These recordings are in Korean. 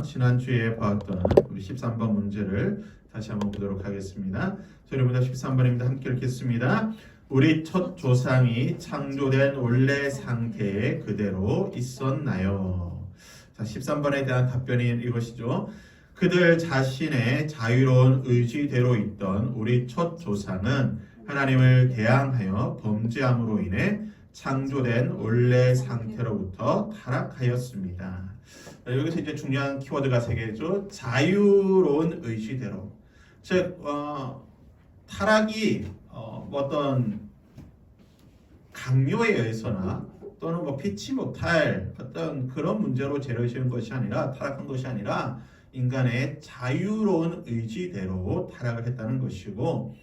지난주에 봤던 우리 13번 문제를 다시 한번 보도록 하겠습니다. 저희보다 13번입니다. 함께 읽겠습니다. 우리 첫 조상이 창조된 원래 상태에 그대로 있었나요? 자, 13번에 대한 답변이 이것이죠. 그들 자신의 자유로운 의지대로 있던 우리 첫 조상은 하나님을 대항하여 범죄함으로 인해 창조된 원래 상태로부터 타락하였습니다. 여기서 이제 중요한 키워드가 세 개죠. 자유로운 의지대로. 즉 타락이 어떤 강요에 의해서나 또는 피치 못할 어떤 그런 문제로 죄를 지은 것이 아니라 타락한 것이 아니라 인간의 자유로운 의지대로 타락을 했다는 것이고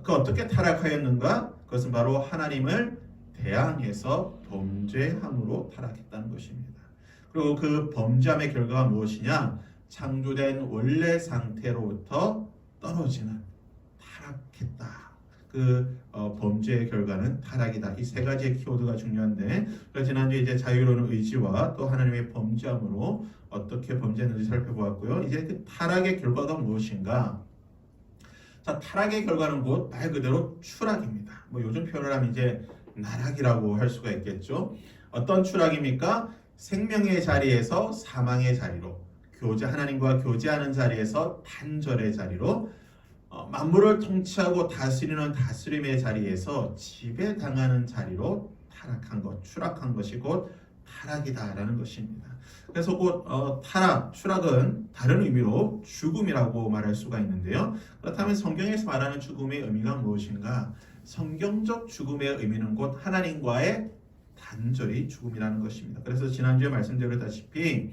그 어떻게 타락하였는가? 그것은 바로 하나님을 대항해서 범죄함으로 타락했다는 것입니다. 그리고 그 범죄함의 결과가 무엇이냐? 창조된 원래 상태로부터 떨어지는 타락했다. 그 범죄의 결과는 타락이다. 이 세 가지의 키워드가 중요한데 지난주에 이제 자유로운 의지와 또 하나님의 범죄함으로 어떻게 범죄했는지 살펴보았고요. 이제 그 타락의 결과가 무엇인가? 자, 타락의 결과는 곧 말 그대로 추락입니다. 요즘 표현을 하면 이제 나락이라고 할 수가 있겠죠. 어떤 추락입니까? 생명의 자리에서 사망의 자리로, 하나님과 교제하는 자리에서 단절의 자리로, 만물을 통치하고 다스리는 다스림의 자리에서 지배당하는 자리로 타락한 것, 추락한 것이 곧 타락이다라는 것입니다. 그래서 곧 타락, 추락은 다른 의미로 죽음이라고 말할 수가 있는데요. 그렇다면 성경에서 말하는 죽음의 의미가 무엇인가? 성경적 죽음의 의미는 곧 하나님과의 단절이 죽음이라는 것입니다. 그래서 지난주에 말씀드렸다시피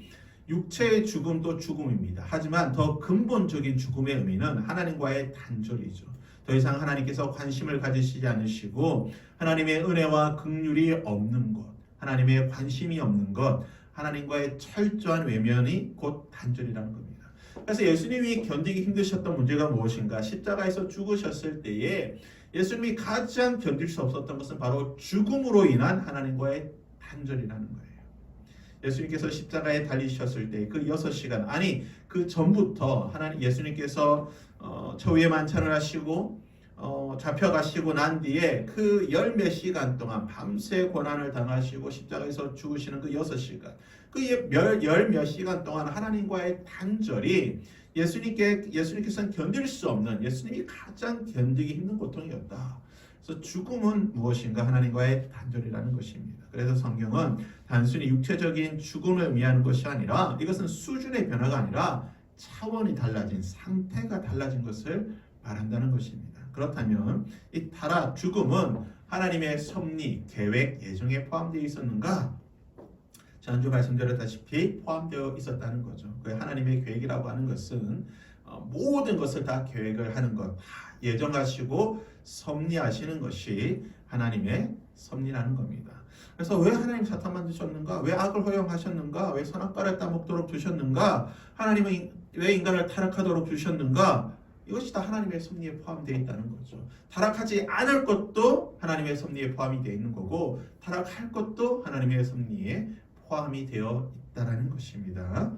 육체의 죽음도 죽음입니다. 하지만 더 근본적인 죽음의 의미는 하나님과의 단절이죠. 더 이상 하나님께서 관심을 가지시지 않으시고 하나님의 은혜와 긍휼이 없는 것, 하나님의 관심이 없는 것, 하나님과의 철저한 외면이 곧 단절이라는 겁니다. 그래서 예수님이 견디기 힘드셨던 문제가 무엇인가? 십자가에서 죽으셨을 때에 예수님이 가장 견딜 수 없었던 것은 바로 죽음으로 인한 하나님과의 단절이라는 거예요. 예수님께서 십자가에 달리셨을 때 그 6시간, 아니 그 전부터 예수님께서 저 위에 만찬을 하시고 잡혀가시고 난 뒤에 그 10몇 시간 동안 밤새 고난을 당하시고 십자가에서 죽으시는 그 6시간, 그 10몇 시간 동안 하나님과의 단절이 예수님께서는 견딜 수 없는, 예수님이 가장 견디기 힘든 고통이었다. 그래서 죽음은 무엇인가? 하나님과의 단절이라는 것입니다. 그래서 성경은 단순히 육체적인 죽음을 의미하는 것이 아니라 이것은 수준의 변화가 아니라 차원이 달라진, 상태가 달라진 것을 말한다는 것입니다. 그렇다면 이 타락, 죽음은 하나님의 섭리, 계획, 예정에 포함되어 있었는가? 지난주 말씀드렸다시피 포함되어 있었다는 거죠. 그 하나님의 계획이라고 하는 것은 모든 것을 다 계획을 하는 것, 다 예정하시고 섭리하시는 것이 하나님의 섭리라는 겁니다. 그래서 왜 하나님 사탄 만드셨는가? 왜 악을 허용하셨는가? 왜 선악과를 따먹도록 두셨는가? 하나님은 왜 인간을 타락하도록 두셨는가? 이것이 다 하나님의 섭리에 포함되어 있다는 거죠. 타락하지 않을 것도 하나님의 섭리에 포함이 되어 있는 거고 타락할 것도 하나님의 섭리에 포함이 되어 있다는 것입니다.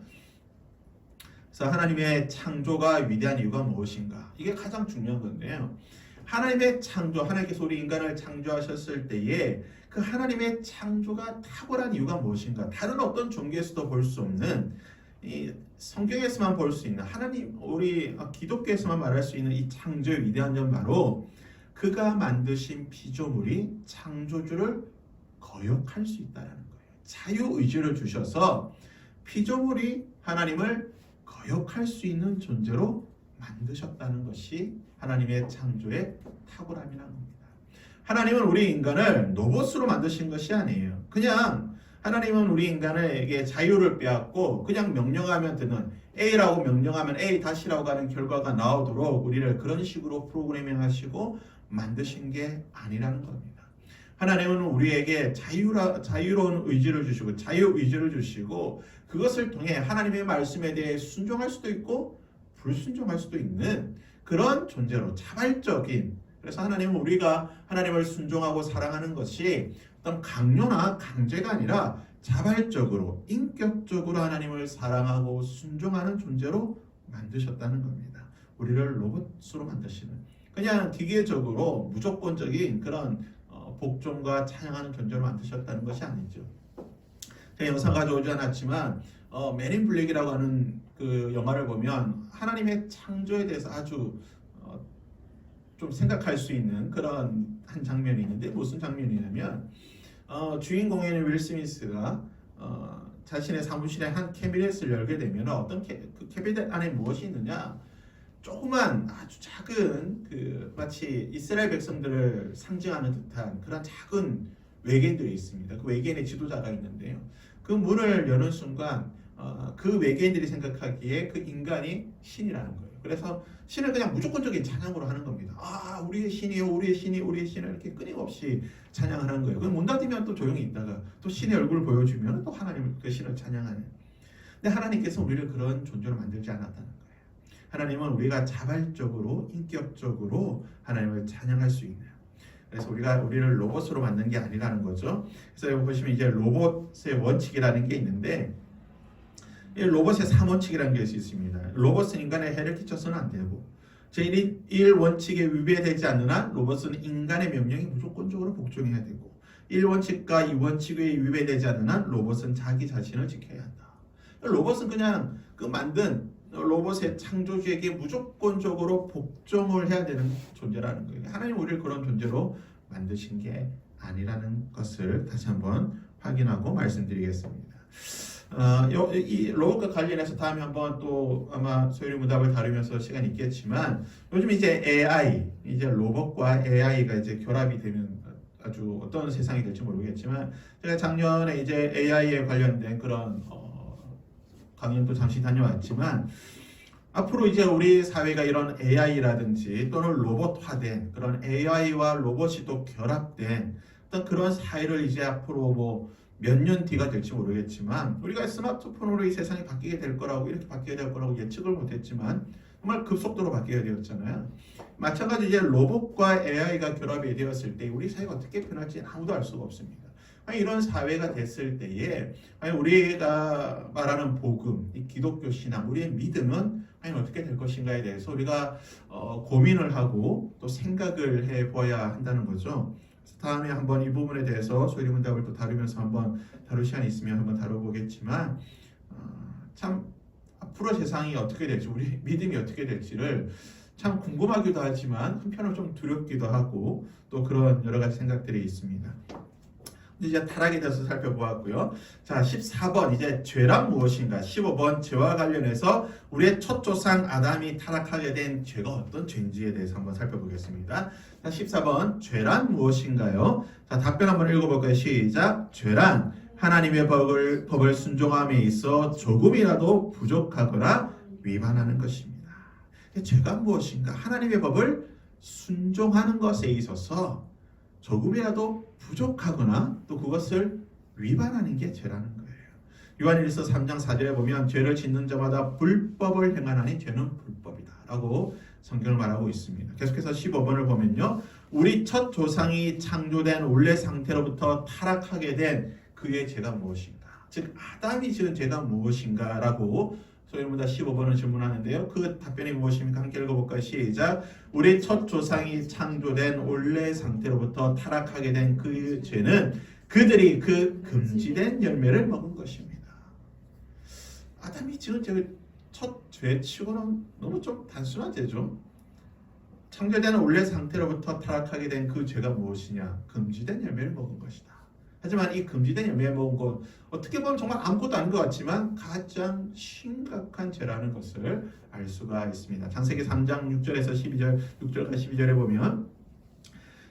그래서 하나님의 창조가 위대한 이유가 무엇인가? 이게 가장 중요한 건데요. 하나님의 창조, 하나님께서 우리 인간을 창조하셨을 때에 그 하나님의 창조가 탁월한 이유가 무엇인가? 다른 어떤 종교에서도 볼 수 없는, 이 성경에서만 볼 수 있는, 하나님, 우리 기독교에서만 말할 수 있는 이 창조의 위대한 점, 바로 그가 만드신 피조물이 창조주를 거역할 수 있다는 거예요. 자유의지를 주셔서 피조물이 하나님을 거역할 수 있는 존재로 만드셨다는 것이 하나님의 창조의 탁월함이라는 겁니다. 하나님은 우리 인간을 로봇으로 만드신 것이 아니에요. 그냥 하나님은 우리 인간에게 자유를 빼앗고 그냥 명령하면 되는, A라고 명령하면 A 다시라고 하는 결과가 나오도록 우리를 그런 식으로 프로그래밍 하시고 만드신 게 아니라는 겁니다. 하나님은 우리에게 자유로운 의지를 주시고 자유의지를 주시고 그것을 통해 하나님의 말씀에 대해 순종할 수도 있고 불순종할 수도 있는 그런 존재로 자발적인, 그래서 하나님은 우리가 하나님을 순종하고 사랑하는 것이 어떤 강요나 강제가 아니라 자발적으로 인격적으로 하나님을 사랑하고 순종하는 존재로 만드셨다는 겁니다. 우리를 로봇으로 만드시는 그냥 기계적으로 무조건적인 그런 복종과 찬양하는 존재로 만드셨다는 것이 아니죠. 제가 영상 가져오지 않았지만 맨인 블랙이라고 하는 그 영화를 보면 하나님의 창조에 대해서 아주 좀 생각할 수 있는 그런 한 장면이 있는데 무슨 장면이냐면 주인공인 윌 스미스가 자신의 사무실에 한 캐비넷을 열게 되면 어떤 그 캐비넷 안에 무엇이 있느냐 조그만 아주 작은 그 마치 이스라엘 백성들을 상징하는 듯한 그런 작은 외계인들이 있습니다. 그 외계인의 지도자가 있는데요. 그 문을 여는 순간 그 외계인들이 생각하기에 그 인간이 신이라는 거예요. 그래서 신을 그냥 무조건적인 찬양으로 하는 겁니다. 아, 우리의 신이요, 우리의 신이, 우리의 신을 이렇게 끊임없이 찬양하는 거예요. 그럼 문 닫으면 또 조용히 있다가 또 신의 얼굴을 보여주면 또 하나님을 그 신을 찬양하는. 근데 하나님께서 우리를 그런 존재로 만들지 않았다는 거예요. 하나님은 우리가 자발적으로, 인격적으로 하나님을 찬양할 수 있는. 그래서 우리를 로봇으로 만든 게 아니라는 거죠. 그래서 여기 보시면 이제 로봇의 원칙이라는 게 있는데. 이 로봇의 3원칙이라는 게 있습니다. 로봇은 인간의 해를 끼쳐서는 안 되고 제1 원칙에 위배되지 않는 한 로봇은 인간의 명령에 무조건적으로 복종해야 되고 1원칙과 2원칙에 위배되지 않는 한 로봇은 자기 자신을 지켜야 한다. 로봇은 그냥 그 만든 로봇의 창조주에게 무조건적으로 복종을 해야 되는 존재라는 거예요. 하나님 우리를 그런 존재로 만드신 게 아니라는 것을 다시 한번 확인하고 말씀드리겠습니다. 이 로봇과 관련해서 다음에 한번 또 아마 소율이 문답을 다루면서 시간이 있겠지만 요즘 이제 AI, 이제 로봇과 AI가 이제 결합이 되면 아주 어떤 세상이 될지 모르겠지만 제가 작년에 이제 AI에 관련된 그런 강연도 잠시 다녀왔지만 앞으로 이제 우리 사회가 이런 AI라든지 또는 로봇화된 그런 AI와 로봇이 또 결합된 어떤 그런 사회를 이제 앞으로 뭐 몇 년 뒤가 될지 모르겠지만 우리가 스마트폰으로 이 세상이 바뀌게 될 거라고 이렇게 바뀌게 될 거라고 예측을 못했지만 정말 급속도로 바뀌게 되었잖아요. 마찬가지로 이제 로봇과 AI가 결합이 되었을 때 우리 사회가 어떻게 변할지 아무도 알 수가 없습니다. 이런 사회가 됐을 때에 우리가 말하는 복음, 이 기독교 신앙, 우리의 믿음은 어떻게 될 것인가에 대해서 우리가 고민을 하고 또 생각을 해봐야 한다는 거죠. 다음에 한번 이 부분에 대해서 소리문답을 또 다루면서 한번 다룰 시간이 있으면 한번 다뤄보겠지만 참 앞으로 세상이 어떻게 될지 우리 믿음이 어떻게 될지를 참 궁금하기도 하지만 한편으로 좀 두렵기도 하고 또 그런 여러 가지 생각들이 있습니다. 이제 타락에 대해서 살펴보았고요. 자, 14번 이제 죄란 무엇인가? 15번 죄와 관련해서 우리의 첫 조상 아담이 타락하게 된 죄가 어떤 죄인지에 대해서 한번 살펴보겠습니다. 자, 14번 죄란 무엇인가요? 자, 답변 한번 읽어볼까요? 시작. 죄란 하나님의 법을 순종함에 있어 조금이라도 부족하거나 위반하는 것입니다. 죄가 무엇인가? 하나님의 법을 순종하는 것에 있어서 조금이라도 부족하거나 또 그것을 위반하는 게 죄라는 거예요. 요한일서 3장 4절에 보면 죄를 짓는 자마다 불법을 행하나니 죄는 불법이다 라고 성경을 말하고 있습니다. 계속해서 15번을 보면요. 우리 첫 조상이 창조된 원래 상태로부터 타락하게 된 그의 죄가 무엇인가? 즉 아담이 지은 죄가 무엇인가 라고 소위문답 15번을 질문하는데요. 그 답변이 무엇입니까? 함께 읽어볼까요? 시작. 우리 첫 조상이 창조된 원래 상태로부터 타락하게 된 그 죄는 그들이 그 금지된 열매를 먹은 것입니다. 아담이 지은 첫 죄치고는 너무 좀 단순한 죄죠. 창조된 원래 상태로부터 타락하게 된 그 죄가 무엇이냐? 금지된 열매를 먹은 것이다. 하지만 이 금지된 열매 먹은 것 어떻게 보면 정말 아무것도 아닌 것 같지만 가장 심각한 죄라는 것을 알 수가 있습니다. 창세기 3장 6절에서 6절과 12절에 보면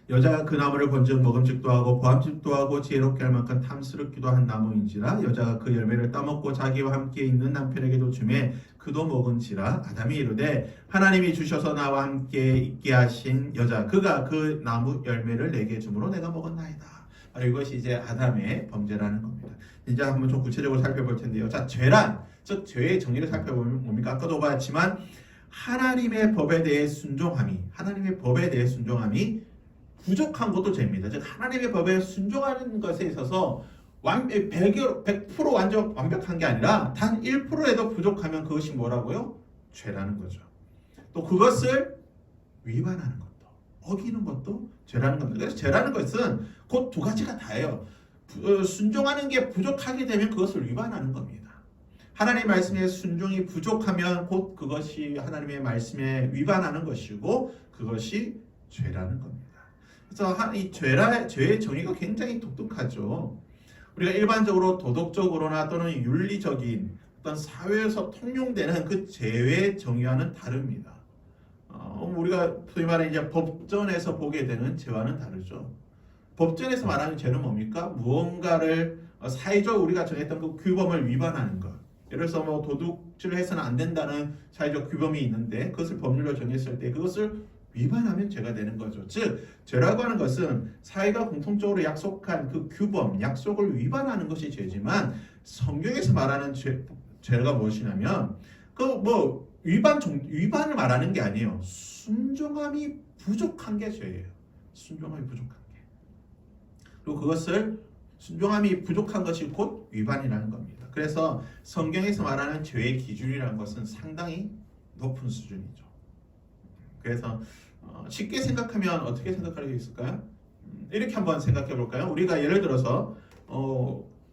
여자가 그 나무를 본즉 먹음직도 하고 보암직도 하고 지혜롭게 할 만큼 탐스럽기도 한 나무인지라 여자가 그 열매를 따먹고 자기와 함께 있는 남편에게도 주매 그도 먹은지라 아담이 이르되 하나님이 주셔서 나와 함께 있게 하신 여자 그가 그 나무 열매를 내게 주므로 내가 먹었나이다. 바로 이것이 이제 아담의 범죄라는 겁니다. 이제 한번 좀 구체적으로 살펴볼 텐데요. 자, 죄란, 즉 죄의 정의를 살펴보면 뭡니까? 아까도 봤지만 하나님의 법에 대해 순종함이 부족한 것도 죄입니다. 즉 하나님의 법에 순종하는 것에 있어서 100% 완벽한 게 아니라 단 1%에도 부족하면 그것이 뭐라고요? 죄라는 거죠. 또 그것을 위반하는 것도, 어기는 것도 죄라는 겁니다. 그래서 죄라는 것은 곧 두 가지가 다예요. 순종하는 게 부족하게 되면 그것을 위반하는 겁니다. 하나님의 말씀에 순종이 부족하면 곧 그것이 하나님의 말씀에 위반하는 것이고 그것이 죄라는 겁니다. 그래서 이 죄의 정의가 굉장히 독특하죠. 우리가 일반적으로 도덕적으로나 또는 윤리적인 어떤 사회에서 통용되는 그 죄의 정의와는 다릅니다. 우리가 소위 말해 이제 법전에서 보게 되는 죄와는 다르죠. 법전에서 말하는 죄는 뭡니까? 무언가를 사회적 우리가 정했던 그 규범을 위반하는 것. 예를 들어서 뭐 도둑질을 해서는 안 된다는 사회적 규범이 있는데 그것을 법률로 정했을 때 그것을 위반하면 죄가 되는 거죠. 즉 죄라고 하는 것은 사회가 공통적으로 약속한 그 규범, 약속을 위반하는 것이 죄지만 성경에서 말하는 죄가 무엇이냐면 그 뭐 위반을 말하는 게 아니에요. 순종함이 부족한 게 죄예요. 순종함이 부족한 게. 그리고 그것을 순종함이 부족한 것이 곧 위반이라는 겁니다. 그래서 성경에서 말하는 죄의 기준이라는 것은 상당히 높은 수준이죠. 그래서 쉽게 생각하면 어떻게 생각할 수 있을까요? 이렇게 한번 생각해 볼까요? 우리가 예를 들어서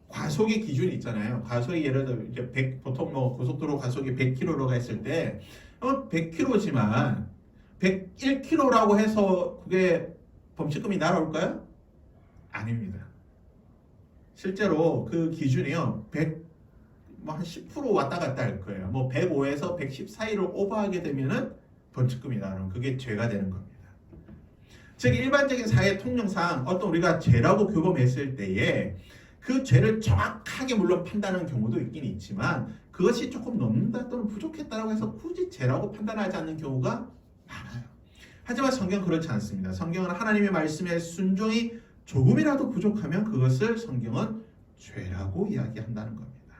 과속의 기준이 있잖아요. 과속이 예를 들어 이제 보통 뭐 고속도로 과속이 100km로 했을 때 100km지만 101km라고 해서 그게 범칙금이 날아올까요? 아닙니다. 실제로 그 기준이요. 한 10% 왔다 갔다 할 거예요. 뭐 105에서 110 사이를 오버하게 되면은 범칙금이다. 그럼 그게 죄가 되는 겁니다. 즉 일반적인 사회 통념상 어떤 우리가 죄라고 규범했을 때에 그 죄를 정확하게 물론 판단하는 경우도 있긴 있지만 그것이 조금 넘는다 또는 부족했다라고 해서 굳이 죄라고 판단하지 않는 경우가 많아요. 하지만 성경은 그렇지 않습니다. 성경은 하나님의 말씀에 순종이 조금이라도 부족하면 그것을 성경은 죄라고 이야기한다는 겁니다.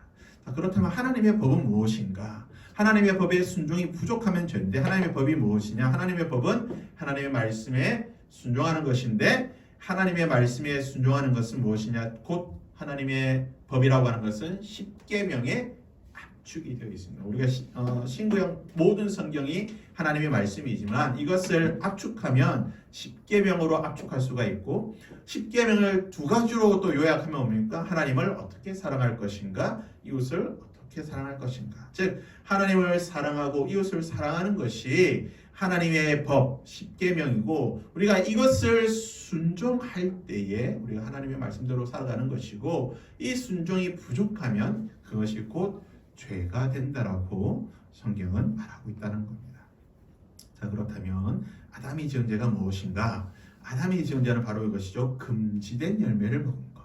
자, 그렇다면 하나님의 법은 무엇인가? 하나님의 법에 순종이 부족하면 죄인데 하나님의 법이 무엇이냐? 하나님의 법은 하나님의 말씀에 순종하는 것인데 하나님의 말씀에 순종하는 것은 무엇이냐? 곧 하나님의 법이라고 하는 것은 십계명의 압축이 되어 있습니다. 우리가 신구약 모든 성경이 하나님의 말씀이지만 이것을 압축하면 십계명으로 압축할 수가 있고 십계명을 두 가지로 또 요약하면 뭡니까? 하나님을 어떻게 사랑할 것인가? 이웃을 어떻게 사랑할 것인가? 즉 하나님을 사랑하고 이웃을 사랑하는 것이 하나님의 법, 십계명이고 우리가 이것을 순종할 때에 우리가 하나님의 말씀대로 살아가는 것이고 이 순종이 부족하면 그것이 곧 죄가 된다라고 성경은 말하고 있다는 겁니다. 자, 그렇다면 아담이 지은 죄가 무엇인가? 아담이 지은 죄는 바로 이것이죠. 금지된 열매를 먹은 것.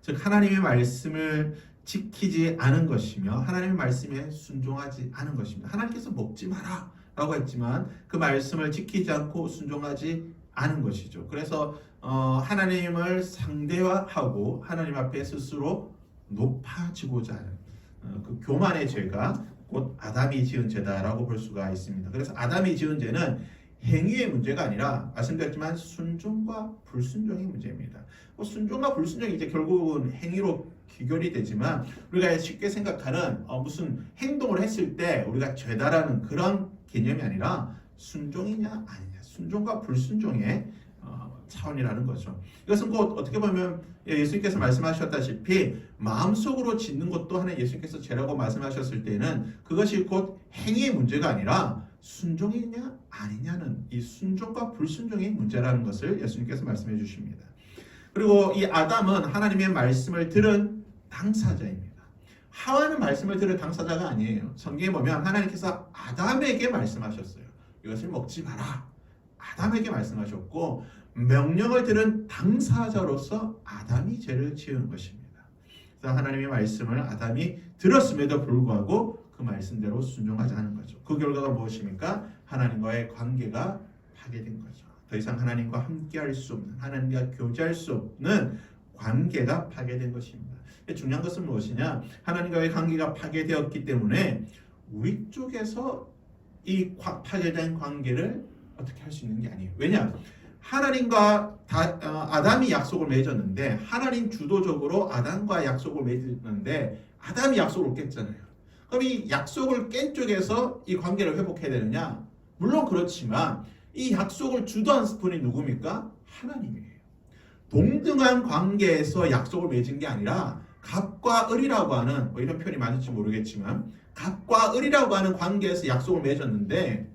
즉 하나님의 말씀을 지키지 않은 것이며 하나님의 말씀에 순종하지 않은 것입니다. 하나님께서 먹지 마라 라고 했지만 그 말씀을 지키지 않고 순종하지 않은 것이죠. 그래서 하나님을 상대화하고 하나님 앞에 스스로 높아지고자 하는 그 교만의 죄가 곧 아담이 지은 죄다라고 볼 수가 있습니다. 그래서 아담이 지은 죄는 행위의 문제가 아니라 말씀드렸지만 순종과 불순종의 문제입니다. 순종과 불순종이 이제 결국은 행위로 귀결이 되지만 우리가 쉽게 생각하는 무슨 행동을 했을 때 우리가 죄다라는 그런 개념이 아니라 순종이냐 아니냐, 순종과 불순종의 차원이라는 거죠. 이것은 곧 어떻게 보면 예수님께서 말씀하셨다시피 마음속으로 짓는 것도 하나님 예수님께서 죄라고 말씀하셨을 때는 그것이 곧 행위의 문제가 아니라 순종이냐 아니냐는 이 순종과 불순종의 문제라는 것을 예수님께서 말씀해 주십니다. 그리고 이 아담은 하나님의 말씀을 들은 당사자입니다. 하와는 말씀을 들은 당사자가 아니에요. 성경에 보면 하나님께서 아담에게 말씀하셨어요. 이것을 먹지 마라. 아담에게 말씀하셨고 명령을 들은 당사자로서 아담이 죄를 지은 것입니다. 그래서 하나님의 말씀을 아담이 들었음에도 불구하고 그 말씀대로 순종하지 않은 거죠. 그 결과가 무엇입니까? 하나님과의 관계가 파괴된 거죠. 더 이상 하나님과 함께할 수 없는, 하나님과 교제할 수 없는 관계가 파괴된 것입니다. 중요한 것은 무엇이냐? 하나님과의 관계가 파괴되었기 때문에 우리 쪽에서 이 파괴된 관계를 어떻게 할 수 있는 게 아니에요. 왜냐? 하나님과 아담이 약속을 맺었는데 하나님 주도적으로 아담과 약속을 맺었는데 아담이 약속을 깼잖아요. 그럼 이 약속을 깬 쪽에서 이 관계를 회복해야 되느냐? 물론 그렇지만 이 약속을 주도한 분이 누굽니까? 하나님이에요. 동등한 관계에서 약속을 맺은 게 아니라 갑과 을이라고 하는 이런 표현이 맞을지 모르겠지만 갑과 을이라고 하는 관계에서 약속을 맺었는데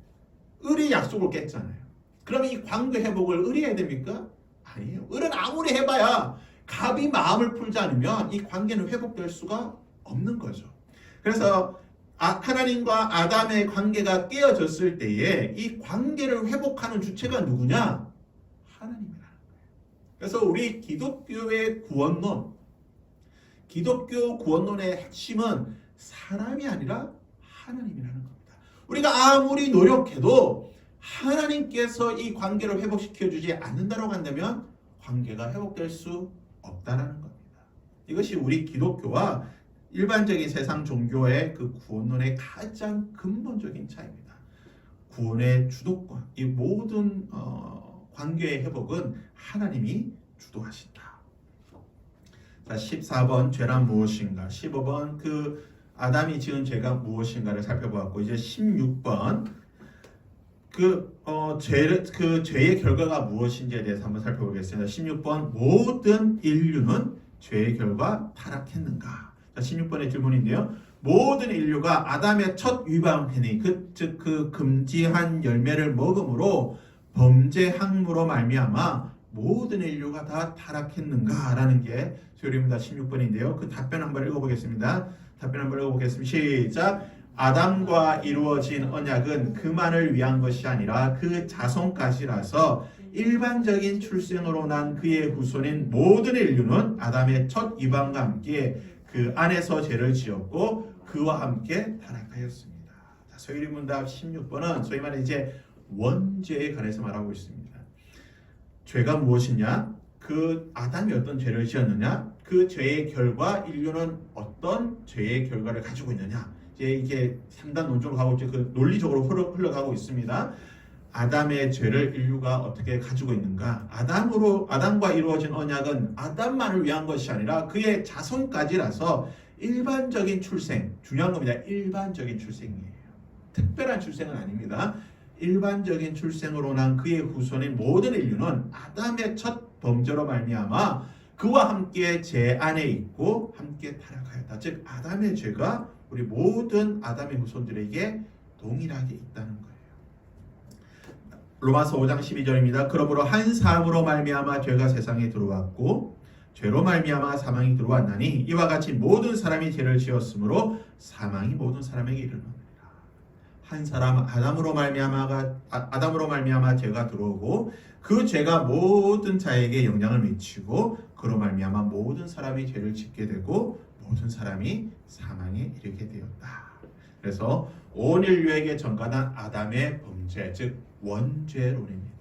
을이 약속을 깼잖아요. 그럼 이 관계 회복을 을이 해야 됩니까? 아니에요. 을은 아무리 해봐야 갑이 마음을 풀지 않으면 이 관계는 회복될 수가 없는 거죠. 그래서 하나님과 아담의 관계가 깨어졌을 때에 이 관계를 회복하는 주체가 누구냐? 하나님이라는 거예요. 그래서 우리 기독교의 구원론, 기독교 구원론의 핵심은 사람이 아니라 하나님이라는 겁니다. 우리가 아무리 노력해도 하나님께서 이 관계를 회복시켜주지 않는다고 한다면 관계가 회복될 수 없다는 겁니다. 이것이 우리 기독교와 일반적인 세상 종교의 그 구원론의 가장 근본적인 차이입니다. 구원의 주도권, 이 모든 관계의 회복은 하나님이 주도하신다. 자, 14번 죄란 무엇인가? 15번 그 아담이 지은 죄가 무엇인가를 살펴보았고 이제 16번 그 죄의 결과가 무엇인지에 대해서 한번 살펴보겠습니다. 16번 모든 인류는 죄의 결과 타락했는가? 자, 16번의 질문인데요. 모든 인류가 아담의 첫 위반행위, 즉 그 금지한 열매를 먹음으로 범죄 항무로 말미암아 모든 인류가 다 타락했는가라는 게 소리입니다. 16번인데요. 그 답변 한번 읽어보겠습니다. 시작. 아담과 이루어진 언약은 그만을 위한 것이 아니라 그 자손까지라서 일반적인 출생으로 난 그의 후손인 모든 인류는 아담의 첫 이방과 함께 그 안에서 죄를 지었고 그와 함께 타락하였습니다. 소위 문답 16번은 소위 말해 이제 원죄에 관해서 말하고 있습니다. 죄가 무엇이냐? 그 아담이 어떤 죄를 지었느냐? 그 죄의 결과 인류는 어떤 죄의 결과를 가지고 있느냐? 이제 이게 상당 논적으로 가고 있죠. 그 논리적으로 흘러가고 있습니다. 아담의 죄를 인류가 어떻게 가지고 있는가? 아담과 이루어진 언약은 아담만을 위한 것이 아니라 그의 자손까지라서 일반적인 출생, 중요한 겁니다. 일반적인 출생이에요. 특별한 출생은 아닙니다. 일반적인 출생으로 난 그의 후손인 모든 인류는 아담의 첫 범죄로 말미암아 그와 함께 죄 안에 있고 함께 타락하였다. 즉 아담의 죄가 우리 모든 아담의 후손들에게 동일하게 있다는 거예요. 로마서 5장 12절입니다. 그러므로 한 사람으로 말미암아 죄가 세상에 들어왔고 죄로 말미암아 사망이 들어왔나니 이와 같이 모든 사람이 죄를 지었으므로 사망이 모든 사람에게 이르느니라. 한 사람 아담으로 말미암아 죄가 들어오고 그 죄가 모든 자에게 영향을 미치고 그로 말미암아 모든 사람이 죄를 짓게 되고 모든 사람이 사망에 이르게 되었다. 그래서 온 인류에게 전가된 아담의 범죄, 즉 원죄론입니다.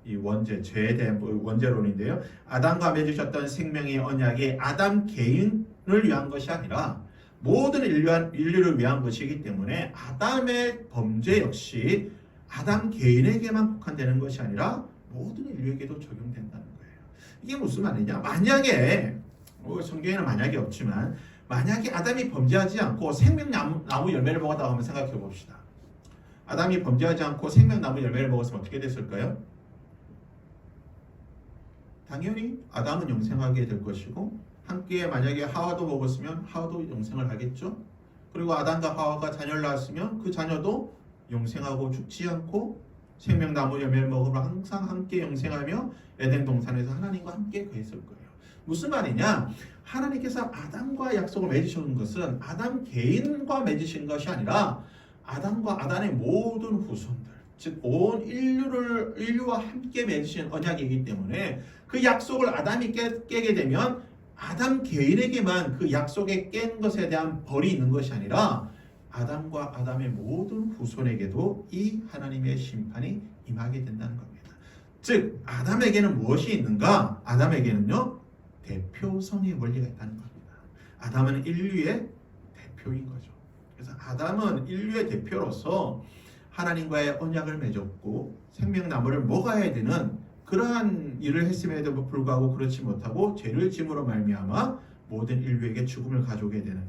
이 원죄, 죄에 대한 원죄론인데요. 아담과 맺으셨던 생명의 언약이 아담 개인을 위한 것이 아니라 모든 인류를 위한 것이기 때문에 아담의 범죄 역시 아담 개인에게만 국한되는 것이 아니라 모든 인류에게도 적용된다는 거예요. 이게 무슨 말이냐? 만약에 성경에는 만약이 없지만 만약에 아담이 범죄하지 않고 생명나무 열매를 먹었다고 한번 생각해 봅시다. 아담이 범죄하지 않고 생명나무 열매를 먹었으면 어떻게 됐을까요? 당연히 아담은 영생하게 될 것이고 함께 만약에 하와도 먹었으면 하와도 영생을 하겠죠. 그리고 아담과 하와가 자녀를 낳았으면 그 자녀도 영생하고 죽지 않고 생명나무 열매를 먹으면 항상 함께 영생하며 에덴 동산에서 하나님과 함께 거했을 거예요. 무슨 말이냐? 하나님께서 아담과 약속을 맺으신 것은 아담 개인과 맺으신 것이 아니라 아담과 아담의 모든 후손들, 즉 온 인류와 함께 맺으신 언약이기 때문에 그 약속을 아담이 깨게 되면 아담 개인에게만 그 약속에 깬 것에 대한 벌이 있는 것이 아니라 아담과 아담의 모든 후손에게도 이 하나님의 심판이 임하게 된다는 겁니다. 즉 아담에게는 무엇이 있는가? 아담에게는요 대표성의 원리가 있다는 겁니다. 아담은 인류의 대표인 거죠. 그래서 아담은 인류의 대표로서 하나님과의 언약을 맺었고 생명나무를 먹어야 되는 그러한 일을 했음에도 불구하고 그렇지 못하고 죄를 지음으로 말미암아 모든 인류에게 죽음을 가져오게 되는.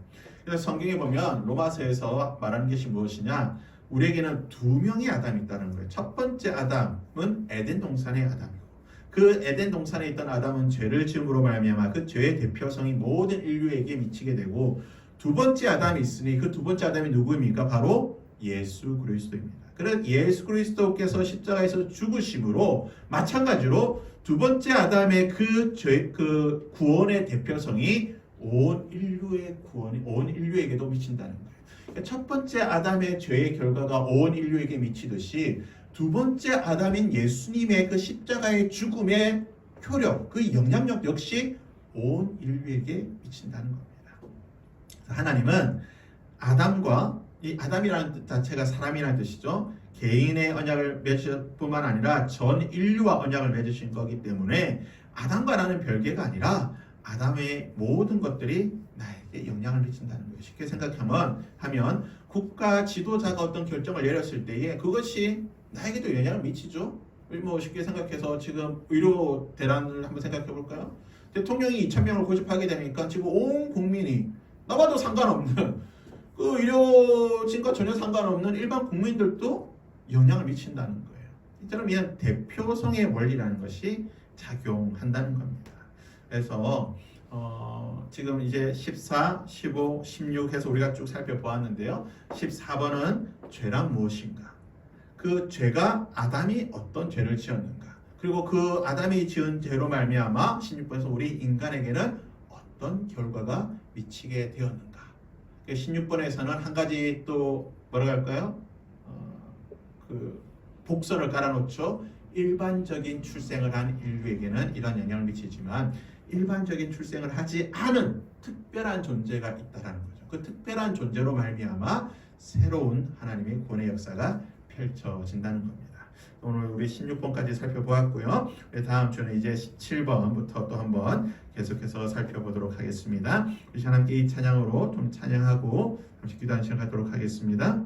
그래서 성경에 보면 로마서에서 말하는 것이 무엇이냐? 우리에게는 두 명의 아담이 있다는 거예요. 첫 번째 아담은 에덴 동산의 아담이고, 그 에덴 동산에 있던 아담은 죄를 지음으로 말미암아 그 죄의 대표성이 모든 인류에게 미치게 되고, 두 번째 아담이 있으니 그 두 번째 아담이 누구입니까? 바로 예수 그리스도입니다. 그래서 예수 그리스도께서 십자가에서 죽으심으로 마찬가지로 두 번째 아담의 그 구원의 대표성이 온 인류의 구원이 온 인류에게도 미친다는 거예요. 그러니까 첫 번째 아담의 죄의 결과가 온 인류에게 미치듯이 두 번째 아담인 예수님의 그 십자가의 죽음의 효력, 그 영향력 역시 온 인류에게 미친다는 겁니다. 하나님은 아담과, 이 아담이라는 뜻 자체가 사람이라는 뜻이죠. 개인의 언약을 맺을 뿐만 아니라 전 인류와 언약을 맺으신 거기 때문에 아담과라는 별개가 아니라 아담의 모든 것들이 나에게 영향을 미친다는 거예요. 쉽게 생각하면 국가 지도자가 어떤 결정을 내렸을 때에 그것이 나에게도 영향을 미치죠. 뭐 쉽게 생각해서 지금 의료 대란을 한번 생각해 볼까요? 대통령이 2,000명을 고집하게 되니까 지금 온 국민이 나와도 상관없는, 그 의료진과 전혀 상관없는 일반 국민들도 영향을 미친다는 거예요. 이처럼 이런 대표성의 원리라는 것이 작용한다는 겁니다. 그래서 지금 이제 14, 15, 16 해서 우리가 쭉 살펴보았는데요. 14번은 죄란 무엇인가? 그 죄가 아담이 어떤 죄를 지었는가? 그리고 그 아담이 지은 죄로 말미암아 16번에서 우리 인간에게는 어떤 결과가 미치게 되었는가? 16번에서는 한 가지 또 뭐라고 할까요? 그 복선을 깔아놓죠. 일반적인 출생을 한 인류에게는 이런 영향을 미치지만 일반적인 출생을 하지 않은 특별한 존재가 있다라는 거죠. 그 특별한 존재로 말미암아 새로운 하나님의 구원의 역사가 펼쳐진다는 겁니다. 오늘 우리 16번까지 살펴보았고요. 다음 주는 이제 17번부터 또 한번 계속해서 살펴보도록 하겠습니다. 우리 하나님께 이 찬양으로 좀 찬양하고 잠시 기도하는 시간 갖도록 하겠습니다.